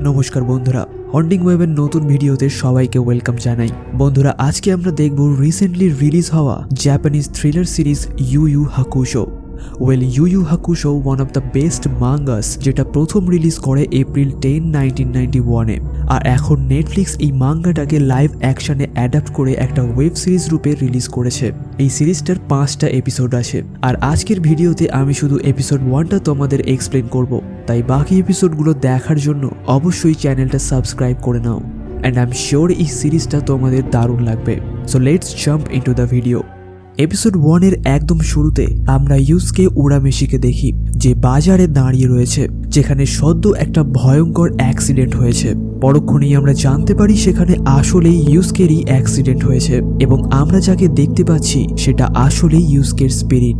নমস্কার বন্ধুরা, হন্টিং ওয়েবের নতুন ভিডিওতে সবাইকে ওয়েলকাম জানাই। বন্ধুরা, আজকে আমরা দেখব রিসেন্টলি রিলিজ হওয়া Japanese thriller series Yu Yu Hakusho. Yu Yu Hakusho one of the best mangas, যেটা প্রথম রিলিজ করে এপ্রিল 10, 1991-এ। আর এখন নেটফ্লিক্স এই মাঙ্গাটাকে লাইভ অ্যাকশনে অ্যাডাপ্ট করে একটা ওয়েব সিরিজ রূপে রিলিজ করেছে। এই সিরিজটার 5টা এপিসোড আছে, আর আজকের ভিডিওতে আমি শুধু এপিসোড 1টা তোমাদের এক্সপ্লেন করব। তাই বাকি এপিসোডগুলো দেখার জন্য অবশ্যই চ্যানেলটা সাবস্ক্রাইব করে নাও, অ্যান্ড আই এম শিওর এই সিরিজটা তোমাদের দারুণ লাগবে। So let's jump into the video. Episode 1-এর একদম শুরুতে আমরা ইউসকে উরামেশিকে দেখি, যে বাজারে দাঁড়িয়ে রয়েছে, যেখানে সদ্য একটা ভয়ঙ্কর অ্যাক্সিডেন্ট হয়েছে। পরক্ষণেই আমরা জানতে পারি সেখানে আসলেই ইউসকেরই অ্যাক্সিডেন্ট হয়েছে, এবং আমরা যাকে দেখতে পাচ্ছি সেটা আসলেই ইউসকের স্পিরিট।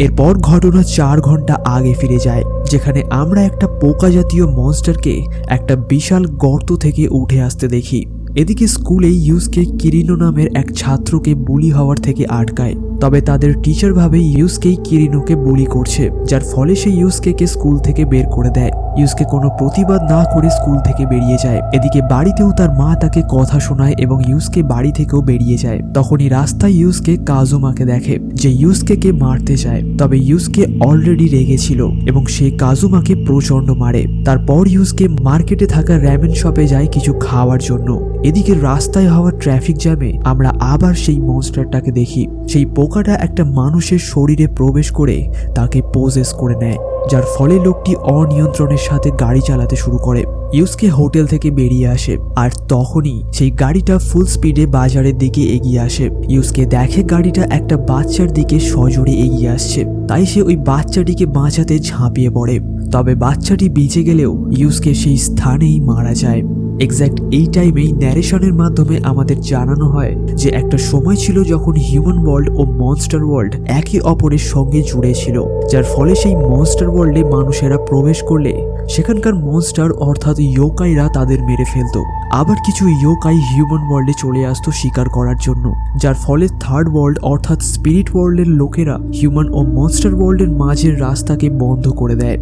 এরপর ঘটনা 4 ঘন্টা আগে ফিরে যায়, যেখানে আমরা একটা পোকা জাতীয় মনস্টারকে একটা বিশাল গর্ত থেকে উঠে আসতে দেখি। এদিকে স্কুলে ইউসকে কিরিনো নামের এক ছাত্রকে বুলি হওয়ার থেকে আটকায়, তবে তাদের টিচার ভাবে ইউসকেই কিরিনোকে বুলি করছে, যার ফলে সে ইউসকে স্কুল থেকে বের করে দেয়। ইউসকে কোনো প্রতিবাদ না করে স্কুল থেকে বেরিয়ে যায়। এদিকে বাড়িতেও তার মা তাকে কথা শোনায় এবং ইউসকে বাড়ি থেকেও বেরিয়ে যায়। তখনই রাস্তায় ইউসকে কাজুমাকে দেখে, যে ইউসকে মারতে চায়, তবে ইউসকে অলরেডি রেগেছিল এবং সে কাজুমাকে প্রচন্ড মারে। তারপর ইউসকে মার্কেটে থাকা র্যামেন শপে যায় কিছু খাওয়ার জন্য। এদিকে রাস্তায় হওয়া ট্রাফিক জ্যামে আমরা আবার সেই মনস্টারটাকে দেখি। সেই পোকাটা একটা মানুষের শরীরে প্রবেশ করে তাকে পোজেস করে নেয়, যার ফলে লোকটি অনিয়ন্ত্রণের সাথে গাড়ি চালাতে শুরু করে। ইউসকে হোটেল থেকে বেরিয়ে আসে, আর তখনই সেই গাড়িটা ফুল স্পিডে বাজারের দিকে এগিয়ে আসে। ইউসকে দেখে গাড়িটা একটা বাচ্চার দিকে সজোরে এগিয়ে আসছে, তাই সে ওই বাচ্চাটিকে বাঁচাতে ঝাঁপিয়ে পড়ে। তবে বাচ্চাটি বেঁচে গেলেও ইউসকে সেই স্থানেই মারা যায়। এক্স্যাক্ট এই টাইমেই ন্যারেশনের মাধ্যমে আমাদের জানানো হয় যে একটা সময় ছিল যখন হিউম্যান ওয়ার্ল্ড ও মনস্টার ওয়ার্ল্ড একে অপরের সঙ্গে জুড়ে ছিল, যার ফলে সেই মনস্টার ওয়ার্ল্ডে মানুষেরা প্রবেশ করলে সেখানকার মনস্টার অর্থাৎ ইয়োকাইরা তাদের মেরে ফেলতো। আবার কিছু ইয়োকাই হিউম্যান ওয়ার্ল্ডে চলে আসতো শিকার করার জন্য, যার ফলে থার্ড ওয়ার্ল্ড অর্থাৎ স্পিরিট ওয়ার্ল্ডের লোকেরা হিউম্যান ও মনস্টার ওয়ার্ল্ডের মাঝের রাস্তাকে বন্ধ করে দেয়।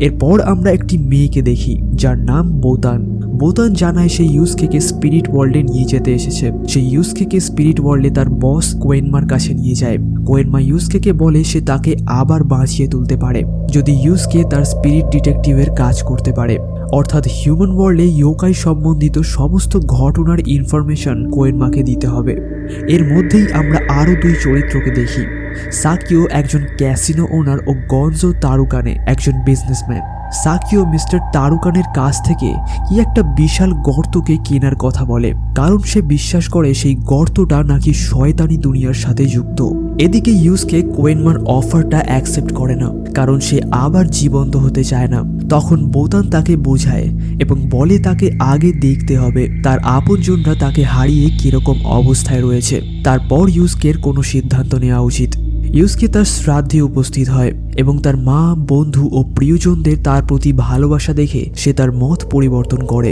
এরপর আমরা একটি মেয়েকে দেখি, যার নাম বোতান। বোতান জানায় সে ইউসকে স্পিরিট ওয়ার্ল্ডে নিয়ে যেতে এসেছে। সে ইউসকে স্পিরিট ওয়ার্ল্ডে তার বস কোয়েনমার কাছে নিয়ে যায়। কোয়েনমা ইউসকে বলে সে তাকে আবার বাঁচিয়ে তুলতে পারে যদি ইউসকে তার স্পিরিট ডিটেকটিভের কাজ করতে পারে, অর্থাৎ হিউম্যান ওয়ার্ল্ডে ইয়োকাই সম্বন্ধিত সমস্ত ঘটনার ইনফরমেশন কোয়েনমাকে দিতে হবে। এর মধ্যেই আমরা আরও 2 চরিত্রকে দেখি। সাকিও একজন ক্যাসিনো ওনার ও গঞ্জো তারুকানে একজন বিজনেসম্যান। সাকিও মিস্টার তারুকানের কাছ থেকে কি একটা বিশাল গর্তকে কেনার কথা বলে, কারণ সে বিশ্বাস করে সেই গর্তটা নাকি শয়তানি দুনিয়ার সাথে যুক্ত। এদিকে ইউসকে কোয়েনমার অফারটা অ্যাকসেপ্ট করে না, কারণ সে আবার জীবন্ত হতে চায় না। তখন বোতান তাকে বোঝায় এবং বলে তাকে আগে দেখতে হবে তার আপনজনরা তাকে হারিয়ে কিরকম অবস্থায় রয়েছে, তারপর ইউসকের কোনো সিদ্ধান্ত নেওয়া উচিত। ইউসকে তার শ্রাদ্ধে উপস্থিত হয় এবং তার মা, বন্ধু ও প্রিয়জনদের তার প্রতি ভালোবাসা দেখে সে তার মত পরিবর্তন করে।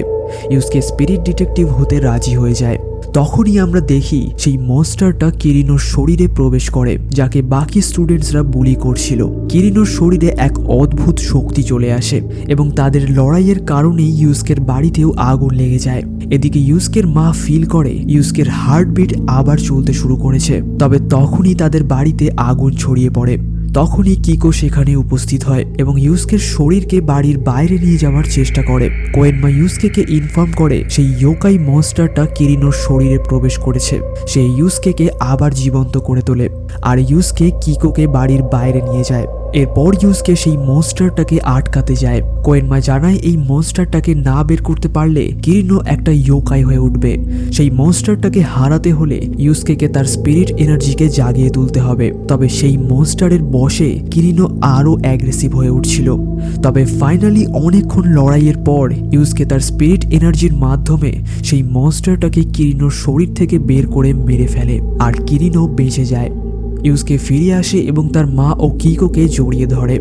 ইউসকে স্পিরিট ডিটেকটিভ হতে রাজি হয়ে যায়। তখনই আমরা দেখি সেই মনস্টারটা কিরিনোর শরীরে প্রবেশ করে, যাকে বাকি স্টুডেন্টসরা বুলি করছিল। কিরিনোর শরীরে এক অদ্ভুত শক্তি চলে আসে এবং তাদের লড়াইয়ের কারণেই ইউসকের বাড়িতেও আগুন লেগে যায়। এদিকে ইউসকের মা ফিল করে ইউসকের হার্টবিট আবার চলতে শুরু করেছে, তবে তখনই তাদের বাড়িতে আগুন ছড়িয়ে পড়ে। তখনই কিকো সেখানে উপস্থিত হয় এবং ইউসকের শরীরকে বাড়ির বাইরে নিয়ে যাওয়ার চেষ্টা করে। কোয়েনমা ইউসকে ইনফর্ম করে সেই ইয়োকাই মনস্টারটা কিরিনোর শরীরে প্রবেশ করেছে। সে ইউসকে আবার জীবন্ত করে তোলে, আর ইউসকে কিকোকে বাড়ির বাইরে নিয়ে যায়। এরপর ইউসকে সেই মনস্টারটাকে আটকাতে যায়। কোয়েনমা জানায় এই মনস্টারটাকে না বের করতে পারলে কিরিনো একটা ইয়োকাই হয়ে উঠবে। সেই মনস্টারটাকে হারাতে হলে ইউসকে তার স্পিরিট এনার্জিকে জাগিয়ে তুলতে হবে। তবে সেই মনস্টারের বশে কিরিনো আরও অ্যাগ্রেসিভ হয়ে উঠছিল। তবে ফাইনালি অনেকক্ষণ লড়াইয়ের পর ইউসকে তার স্পিরিট এনার্জির মাধ্যমে সেই মনস্টারটাকে কিরিনোর শরীর থেকে বের করে মেরে ফেলে, আর কিরিনো বেঁচে যায়। ইউসকে ফিরে আসে এবং তার মা ও কিকোকে জড়িয়ে ধরে।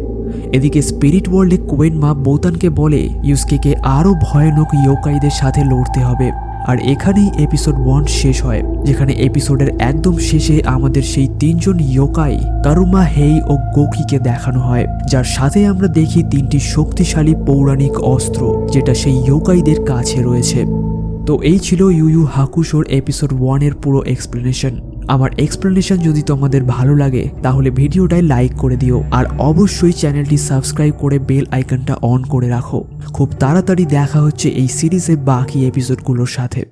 এদিকে স্পিরিট ওয়ার্ল্ডে কোয়েনমা বোতানকে বলে ইউসকে আরও ভয়ানক ইয়োকাইদের সাথে লড়তে হবে। আর এখানেই এপিসোড 1 শেষ হয়, যেখানে এপিসোডের একদম শেষে আমাদের সেই 3 জন ইয়োকাই কারুমা, হেই ও গোকিকে দেখানো হয়, যার সাথে আমরা দেখি 3টি শক্তিশালী পৌরাণিক অস্ত্র যেটা সেই ইয়োকাইদের কাছে রয়েছে। তো এই ছিল ইউ ইউ হাকুশোর এপিসোড 1 এর পুরো এক্সপ্লেনেশন। আমার এক্সপ্লেনেশন যদি তোমাদের ভালো লাগে তাহলে ভিডিওটায় লাইক করে দিও, আর অবশ্যই চ্যানেলটি সাবস্ক্রাইব করে বেল আইকনটা অন করে রাখো। খুব তাড়াতাড়ি দেখা হচ্ছে এই সিরিজের বাকি এপিসোডগুলোর সাথে।